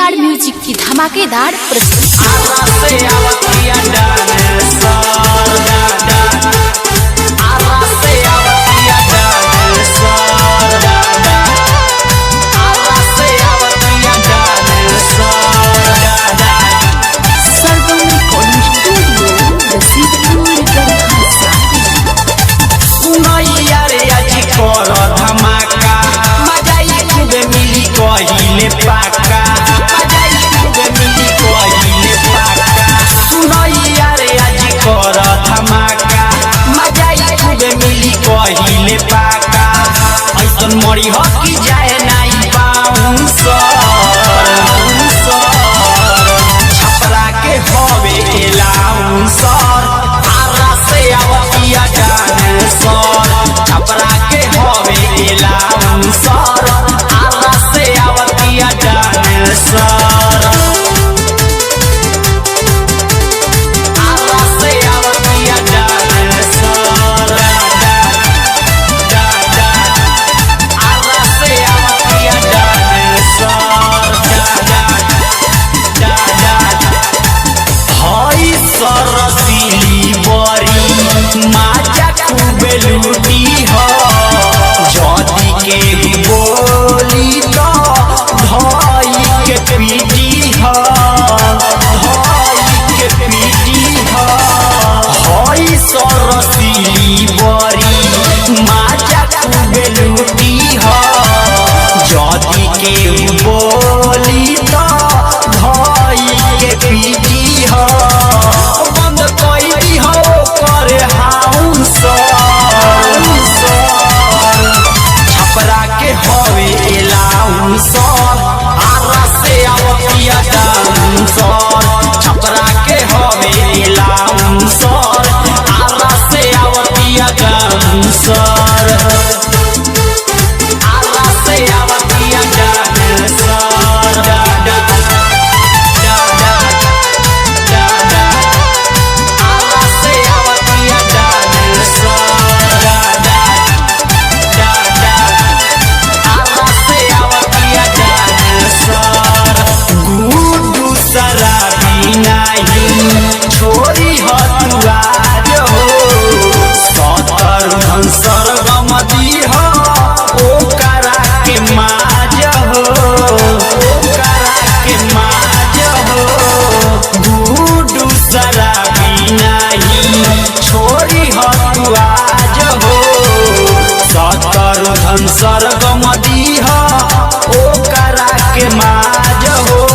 VR music की धमाकेदार मरी हो कि जाए नहीं पाऊं छपरा के होवे एलाऊं सर आरा से आवतिया जान सर छपरा के होवे एलाऊं सर आरा से आवतिया जान सर माचा खूबे लूटी हो जदी के बोली तो भाई के पीटी हो हई सरसीली बरी माचा खूबे लूटी हो जदी के बोली तो भाई के पीटी हो छपरा के होवे एलाऊं सर आरा से आवतिया जान सर आरा से आवतिया जान सर आरा से आवतिया जान सर आरा से आवतिया जान सर छोरी हतुआज हो सतर सरगमदी हो ओकरा के माज हो गुडू शराबी नहीं छोरी हतुआज हो सतर सरगमदी हो ओकरा के माज हो